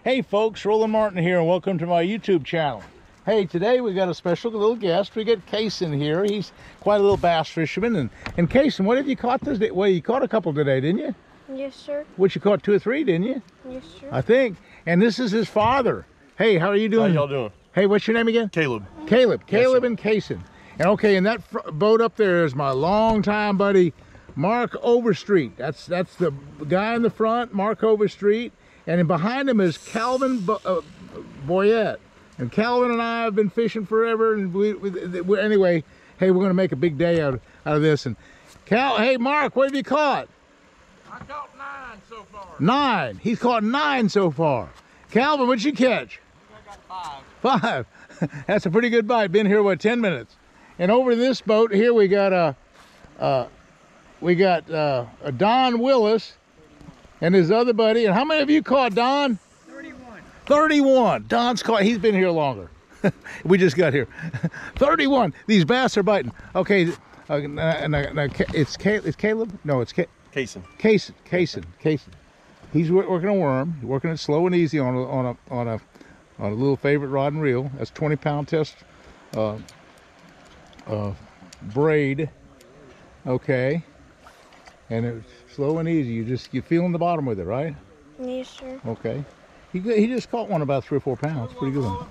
Hey folks, Roland Martin here, and welcome to my YouTube channel. Hey, today we got a special little guest. We got Kaysen here. He's quite a little bass fisherman. And Kaysen, what have you caught this day? Well, you caught a couple today, didn't you? Yes, sir. Which you caught 2 or 3, didn't you? Yes, sir. I think. And this is his father. Hey, how are you doing? How y'all doing? Hey, what's your name again? Caleb. Caleb. Caleb Yes, and Kaysen. And okay, and that boat up there is my longtime buddy, Mark Overstreet. That's the guy in the front, Mark Overstreet. And then behind him is Calvin Boyett. And Calvin and I have been fishing forever. And anyway, hey, we're going to make a big day out of this. And hey, Mark, what have you caught? I caught 9 so far. 9. He's caught 9 so far. Calvin, what'd you catch? I got 5. 5. That's a pretty good bite. Been here, what, 10 minutes? And over this boat here, we got a Don Willis and his other buddy. And how many of you caught Don? 31. 31. Don's caught. He's been here longer. We just got here. 31. These bass are biting. Okay. It's Caleb. No, it's Kaysen. Kaysen. He's working a worm. He's working it slow and easy on a little favorite rod and reel. That's 20-pound test braid. Okay. And it's slow and easy. You're feeling the bottom with it, right? Yes, sir. Okay. He just caught one about 3 or 4 pounds. Pretty good one.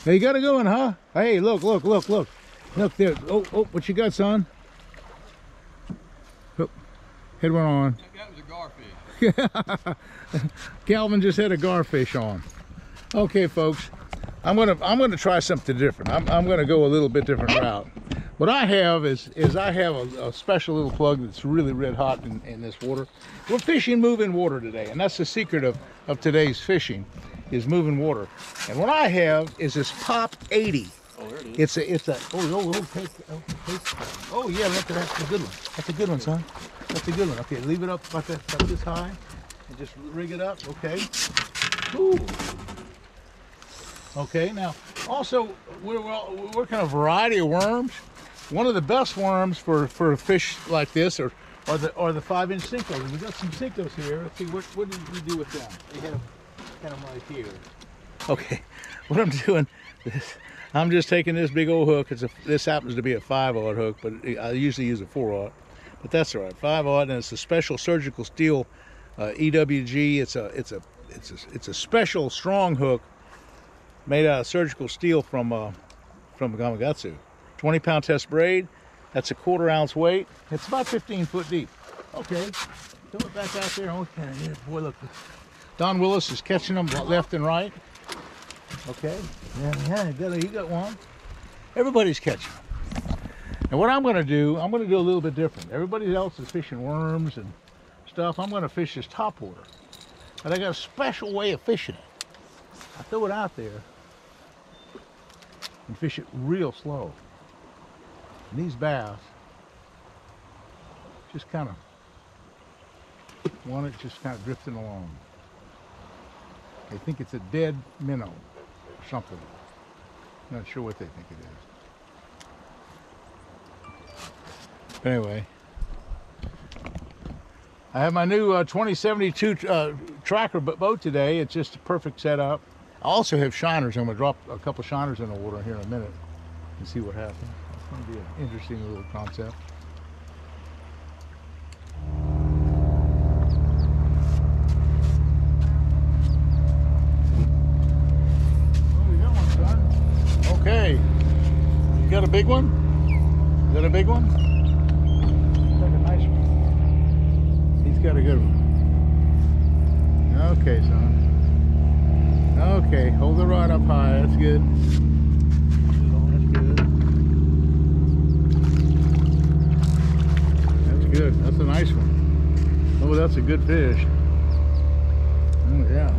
Hey, you got a good one, huh? Hey, look. Look there. Oh, what you got, son? Oh, head one on. That was a garfish. Calvin just had a garfish on. Okay, folks. I'm gonna try something different. I'm gonna go a little bit different route. What I have is I have a special little plug that's really red hot in this water. We're fishing moving water today, and that's the secret of today's fishing, is moving water. And what I have is this Pop 80. Oh, there it is. It's a oh yeah, look, that's a good one. That's a good one, son. That's a good one. Okay, leave it up about this high, and just rig it up. Okay. Ooh. Okay. Now, also we're working a variety of worms. One of the best worms for a fish like this are the 5-inch Senkos. We got some Senkos here. Let's see, what did we do with them? They have kind of right here. Okay, what I'm doing is I'm just taking this big old hook. This happens to be a 5-aught hook, but I usually use a 4-aught. But that's all right, 5-aught, and it's a special surgical steel EWG. It's a special strong hook made out of surgical steel from Gamakatsu. 20-pound test braid. That's a 1/4 ounce weight. It's about 15 foot deep. Okay, throw it back out there. Okay, yeah, boy, look. Don Willis is catching them left and right. Okay, yeah, he got one. Everybody's catching them. And what I'm going to do a little bit different. Everybody else is fishing worms and stuff. I'm going to fish this topwater. But I got a special way of fishing it. I throw it out there and fish it real slow. And these bass just kind of drifting along. They think it's a dead minnow or something. Not sure what they think it is. But anyway, I have my new 2072 tracker boat today. It's just a perfect setup. I also have shiners. I'm going to drop a couple shiners in the water here in a minute and see what happens. It's going to be an interesting little concept. Oh, you got one, son. Okay. You got a big one? Is that a big one? That's a nice one. He's got a good one. Okay, son. Okay, hold the rod up high. That's good. Good. That's a nice one. Oh, that's a good fish. Oh, yeah.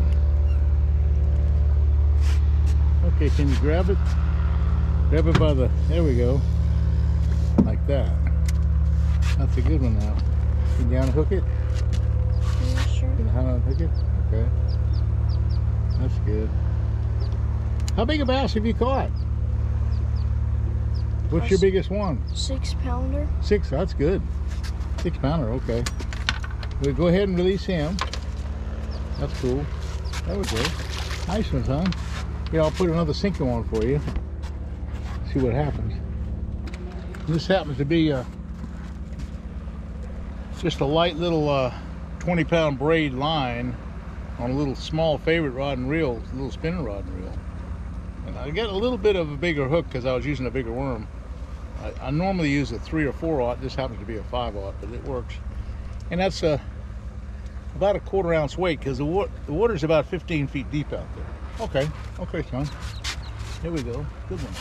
Okay, can you grab it? Grab it by the, there we go. Like that. That's a good one now. Can you unhook it? Yeah, sure. Can you unhook it? Okay. That's good. How big a bass have you caught? What's your biggest one? 6-pounder. 6, that's good. 6-pounder, okay. We'll go ahead and release him. That's cool. There we go. Nice one, son. Here, I'll put another Senko on for you. See what happens. This happens to be just a light little 20-pound braid line on a little small favorite rod and reel, a little spinning rod and reel. And I got a little bit of a bigger hook because I was using a bigger worm. I normally use a 3 or 4/0. This happens to be a 5/0, but it works. And that's about a 1/4 ounce weight because the water's about 15 feet deep out there. Okay, okay, son. Here we go. Good one.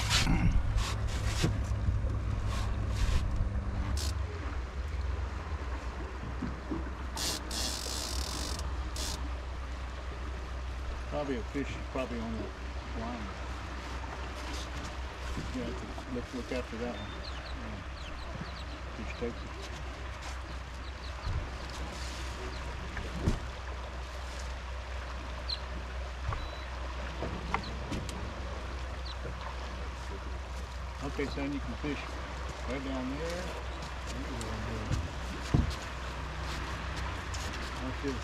Probably a fish, probably on the line. Yeah, look after that one. Yeah. Fish takes it. Okay, son, you can fish right down there. That's it.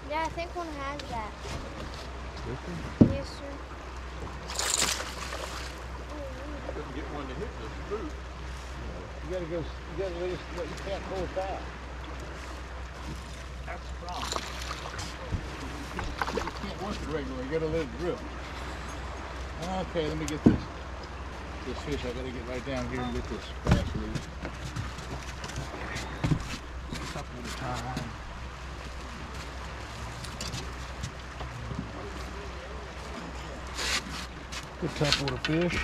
Yeah, I think one has that. Yes, sir. Couldn't get one to hit this fruit. You gotta go, you gotta let it, you can't pull it back. That's the problem. You can't work it regular, you gotta let it drip. Okay, let me get this fish. I gotta get right down here and get this bass loose. A couple at a time. Good topwater fish.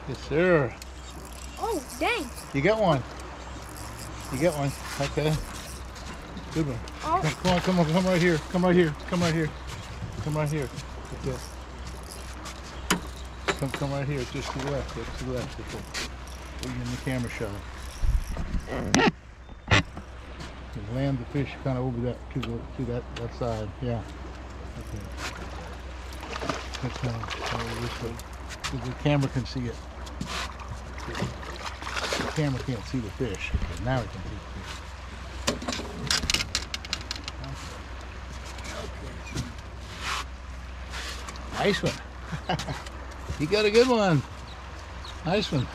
Yes, sir. Oh, dang. You got one. You got one. Okay. Good one. Oh. Come on, come right here. Come right here. Come right here. Come right here. Okay. Come right here. Just to the left. To the left. Okay. We're in the camera shot. You land the fish kind of over that to that side. Yeah. Okay. That's this way. So the camera can see it. The camera can't see the fish. Okay, now we can see the fish. Okay. Nice one. You got a good one. Nice one.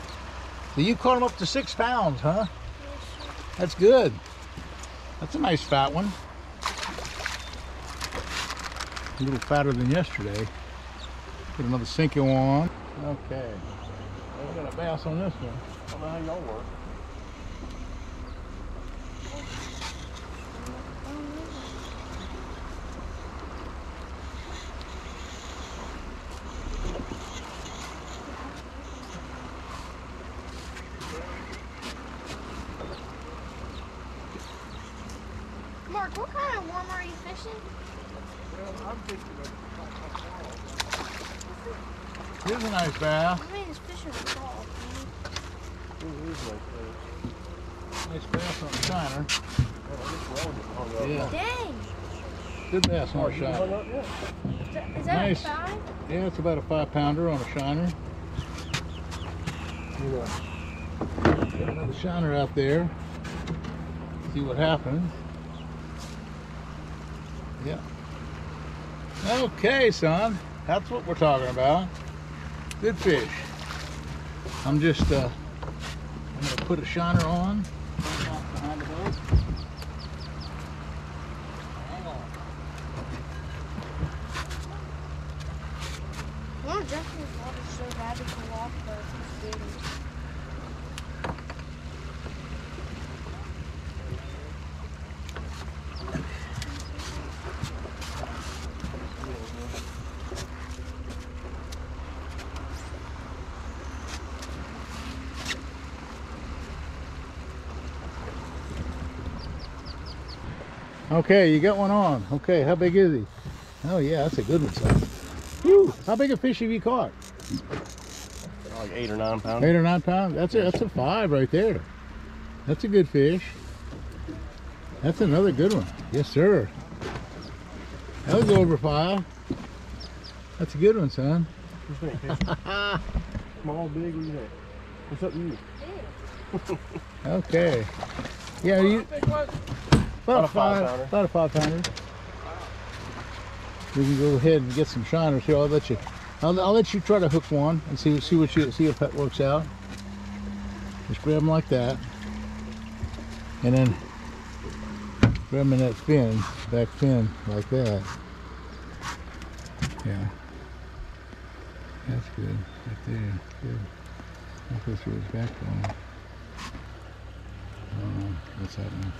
So you caught him up to 6 pounds, huh? That's good. That's a nice fat one. A little fatter than yesterday. Put another Senko on. Okay. Well, we got a bass on this one. I don't know how y'all work. Mark, what kind of worm are you fishing? Well, I'm fishing Here's a nice bass. I mean, it's fishing a fall. Nice bass on the shiner. Yeah. Dang. Good bass on the shiner. Is that Nice. a 5? Yeah, it's about a 5-pounder on a shiner. Put another shiner out there. See what happens. Yeah. Okay, son. That's what we're talking about. Good fish. I'm just I'm gonna put a shiner on. Behind the boat. Hang on. I want to jump in the water so bad to pull off, but it's big. Okay, you got one on. Okay, how big is he? Oh yeah, that's a good one, son. Woo! How big a fish have you caught? Like 8 or 9 pounds. 8 or 9 pounds? That's a 5 right there. That's a good fish. That's another good one. Yes, sir. That'll go over 5. That's a good one, son. What you think, Casey? Small, big, what do you think? What's up to you? Okay. Yeah, you about a 5-pounder. We can go ahead and get some shiners here. I'll let you try to hook one and see if that works out. Just grab them like that, and then grab them in that fin, back fin, like that. Yeah, that's good right there. Good. I'll go through his backbone. What's happening?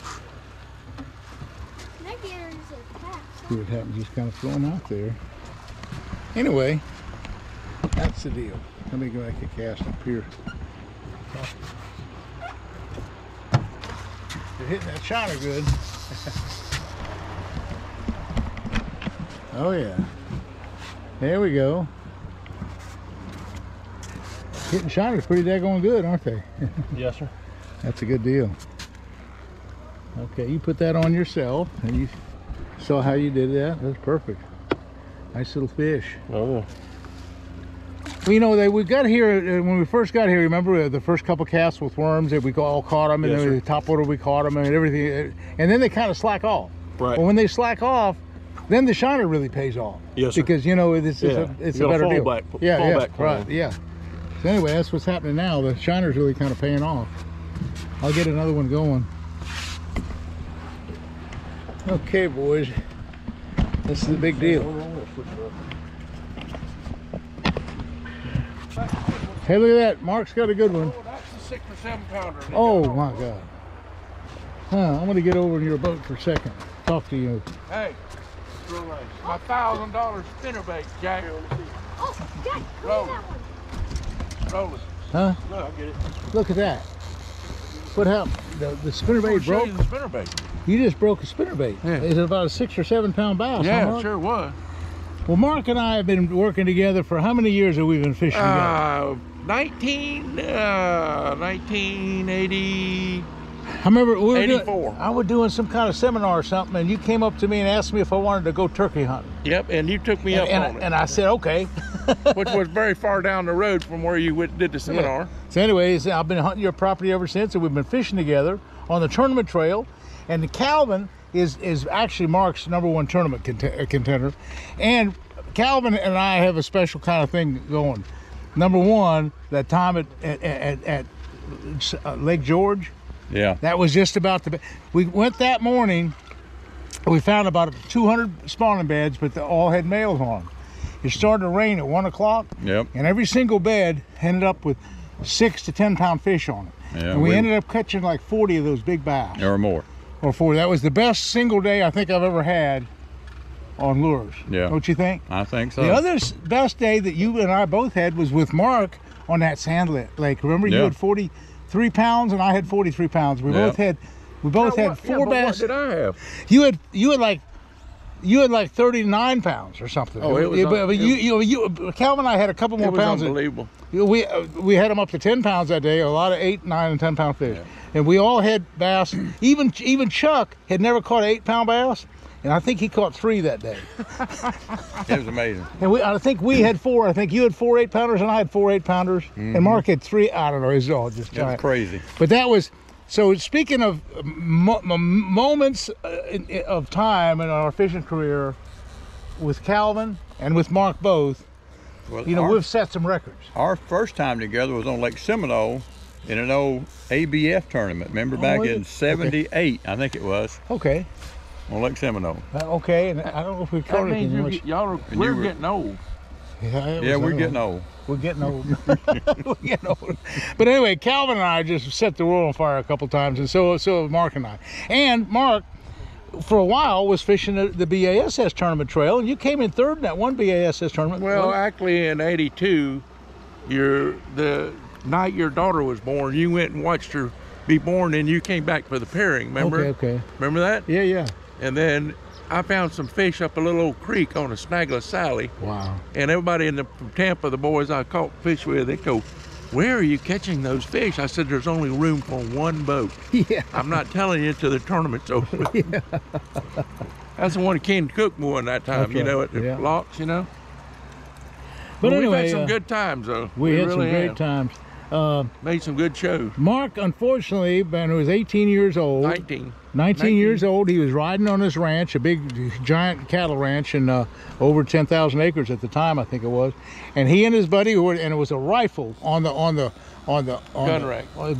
See what happens, he's kind of flowing out there. Anyway, that's the deal. Let me go back and cast up here. You're hitting that shiner good. Oh yeah. There we go. Hitting shiners pretty daggone good, aren't they? Yes, sir. That's a good deal. Okay, you put that on yourself, and you saw how you did that. That's perfect. Nice little fish. Oh yeah. Well, you know, we got here, when we first got here, remember the first couple casts with worms, that we all caught them, and Yes, then the top water we caught them, and everything, and then they kind of slack off. Right. Well, when they slack off, then the shiner really pays off. Yes, sir. Because, you know, it's a better deal. Fallback right, yeah. So anyway, that's what's happening now. The shiner's really kind of paying off. I'll get another one going. Okay, boys. This is the big deal. Hey, look at that. Mark's got a good one. Oh, that's a 6 or 7 pounder. Oh, my God. Huh, I'm going to get over in your boat for a second. Talk to you. Hey, my $1,000 spinnerbait, Jack. Oh, Jack, Roll. that one. Roll it. Huh? No, I'll get it. Look at that. What happened? The spinnerbait broke? The spinnerbait. You just broke a spinnerbait. Yeah. It's about a 6 or 7 pound bass. Yeah, huh, it Mark? sure was. Well, Mark and I have been working together for how many years have we been fishing together? 1980. I remember we were 84. I was doing some kind of seminar or something, and you came up to me and asked me if I wanted to go turkey hunting. Yep, and you took me up on it. And I said, okay. Which was very far down the road from where you did the seminar. Yeah. So anyways, I've been hunting your property ever since, and we've been fishing together on the tournament trail. And Calvin is actually Mark's #1 tournament contender. And Calvin and I have a special kind of thing going. #1, that time at Lake George. Yeah. That was just about we went that morning. We found about 200 spawning beds, but they all had males on them. It started to rain at 1 o'clock. Yep. And every single bed ended up with 6 to 10 pound fish on it. Yeah, and we ended up catching like 40 of those big bass. Or more. Or 40. That was the best single day I think I've ever had on lures. Yeah. Don't you think? I think so. The other best day that you and I both had was with Mark on that sand lake. Remember, you had 43 pounds and I had 43 pounds. We both had 4 bass. What did I have? You had like 39 pounds or something. Oh, it was. But Calvin and I had a couple more it was pounds. Unbelievable. We had them up to 10 pounds that day. A lot of 8, 9, and 10 pound fish. Yeah. And we all had bass. Even Chuck had never caught an 8 pound bass, and I think he caught 3 that day. It was amazing. And I think we had 4. I think you had 4 8 pounders and I had 4 8 pounders, and Mark had 3. I don't know. It was all just giant. It was crazy. But that was. So speaking of moments of time in our fishing career with Calvin and with Mark both, Well, you know, we've set some records. Our first time together was on Lake Seminole in an old ABF tournament. Remember back in '78, I think it was, Okay. on Lake Seminole. Okay, and I don't know if we That caught it means much. we're getting old. Yeah, We're getting old. We're getting old. We're getting old. But anyway, Calvin and I just set the world on fire a couple times, and so have Mark and I. And Mark, for a while, was fishing the B.A.S.S tournament trail, and you came in 3rd in that one B.A.S.S tournament. Well, actually, in '82, the night your daughter was born, you went and watched her be born, and you came back for the pairing. Remember? Okay. Remember that? Yeah. And then I found some fish up a little old creek on a snagless Sally. Wow. And everybody from Tampa, the boys I caught fish with, they go, where are you catching those fish? I said, there's only room for one boat. Yeah. I'm not telling you until the tournament's over. Yeah. That's the one Ken Cook won that time, That's you know, right, at the yeah. locks, you know. But Well, anyway, we've had some good times, though. we had really some great have. times. Made some good shows. Mark, unfortunately, when he was 18 years old, 19 years old, he was riding on his ranch, a big, giant cattle ranch, and over 10,000 acres at the time, I think it was. And he and his buddy, and it was a rifle on the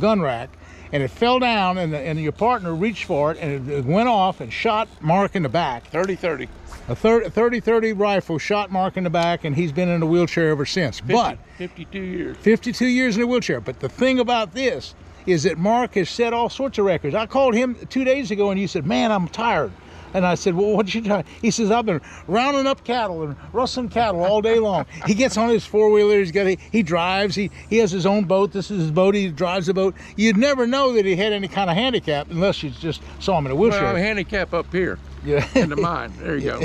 gun rack, and it fell down, and your partner reached for it, and it went off and shot Mark in the back. 30-30. A 30-30 rifle shot Mark in the back, and he's been in a wheelchair ever since. 52 years. 52 years in a wheelchair. But the thing about this is that Mark has set all sorts of records. I called him 2 days ago, and he said, man, I'm tired. And I said, well, what you doing? He says, I've been rounding up cattle and rustling cattle all day long. He gets on his four-wheeler, he drives, he has his own boat. This is his boat, he drives the boat. You'd never know that he had any kind of handicap unless you just saw him in a wheelchair. Well, handicap up here. Yeah. In the mine. There you go.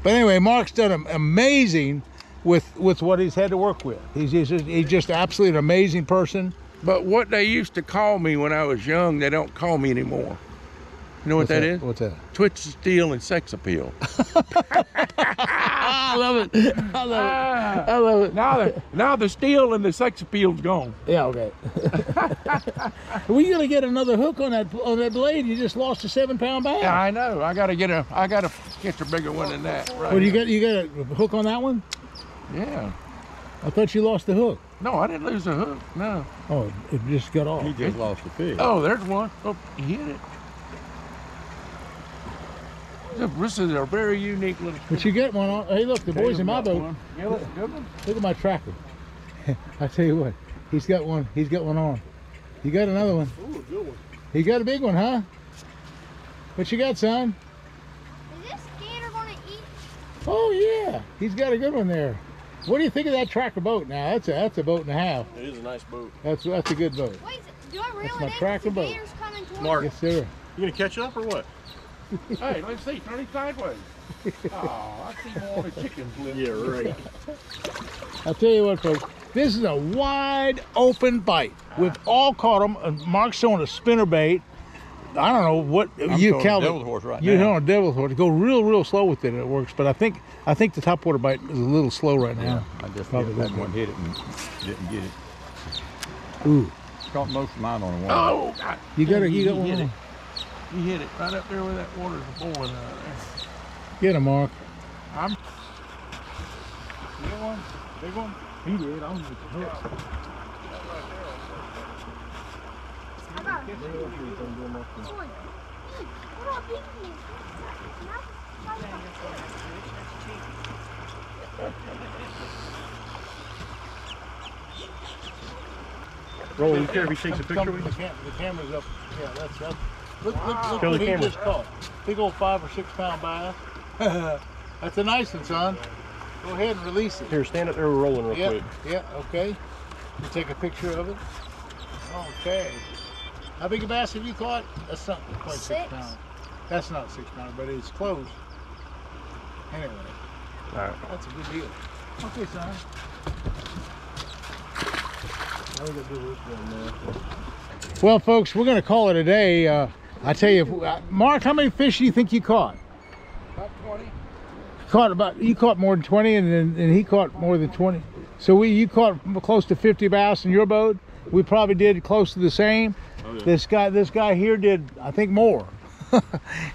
But anyway, Mark's done amazing with what he's had to work with. He's just absolutely an amazing person. But what they used to call me when I was young, they don't call me anymore. You know what that is? What's that? Twitch, steel, and sex appeal. I love it. I love it. I love it. Now the steel and the sex appeal's gone. Yeah, okay. We're gonna get another hook on that blade. You just lost a 7-pound bass. Yeah, I know. I gotta catch a bigger one than that. Right. Well, you got a hook on that one? Yeah. I thought you lost the hook. No, I didn't lose the hook. No. Oh, it just got off. He just lost the fish. Oh, there's one. Oh, he hit it. This is a very unique little. But you get one on. Hey, look, the boys in my boat. Yeah, that's a good one. Look at my tracker. I tell you what, he's got one. He's got one on. You got another one. Ooh, good one. You got a big one, huh? What you got, son? Is this gator gonna eat? Oh yeah, he's got a good one there. What do you think of that tracker boat now? That's a boat and a half. It is a nice boat. That's a good boat. Wait, do I reel That's it my in? tracker The boat. gator's coming towards Mark. Yes, sir. You gonna catch up or what? Hey, let's see. Turn it sideways. Oh, I see more of a chicken flip. Yeah, right. I'll tell you what, folks. This is a wide open bite. We've all caught them. Mark's throwing a spinner bait. I don't know what you Calvin. Devil's horse right You're now. throwing a devil's horse. Go real slow with it, and it works. But I think the topwater bite is a little slow right now. I just Probably hit that this one, hit it and didn't get it. Ooh, Caught most of mine on one. Oh, God. you got He one. hit it. He hit it right up there where that water's boiling out there. Get him, Mark. I'm. Big one? Big one? He did. I'm with the hook. I got this one. What about these things? Roland, you care if he takes a picture with you? The camera's up. Yeah, that's look Show what the he camera. just caught. Big old 5 or 6 pound bass. That's a nice one, son. Go ahead and release it. Here, stand up there with Roland real quick. Yeah, okay. You take a picture of it. Okay. How big a bass have you caught? That's not quite 6 6. pounds. That's not 6 pounds, but it's close. Anyway, All right. that's a good deal. Okay, son. Well, folks, we're going to call it a day. I tell you, Mark, how many fish do you think you caught? About 20. You caught more than 20, and he caught more than 20. So you caught close to 50 bass in your boat. We probably did close to the same. Oh, yeah. This guy here did, I think, more.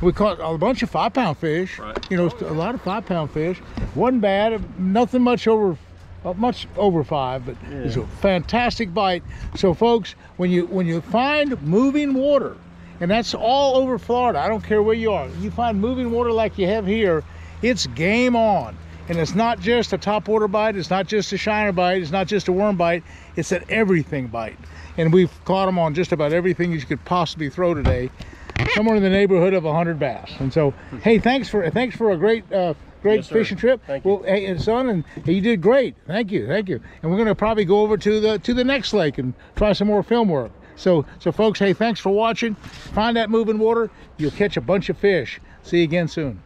We caught a bunch of 5 pound fish. Right. You know, a lot of 5 pound fish. Wasn't bad. Nothing much over 5, but it's a fantastic bite. So, folks, when you find moving water, and that's all over Florida, I don't care where you are, you find moving water like you have here, it's game on. And it's not just a topwater bite, it's not just a shiner bite, it's not just a worm bite, it's an everything bite. And we've caught them on just about everything you could possibly throw today, somewhere in the neighborhood of 100 bass. And so, hey, thanks for a great Yes, sir. fishing trip. Thank you. Well, hey, and son, and you did great. Thank you. And we're going to probably go over to the next lake and try some more film work. So folks, hey, thanks for watching. Find that moving water, you'll catch a bunch of fish. See you again soon.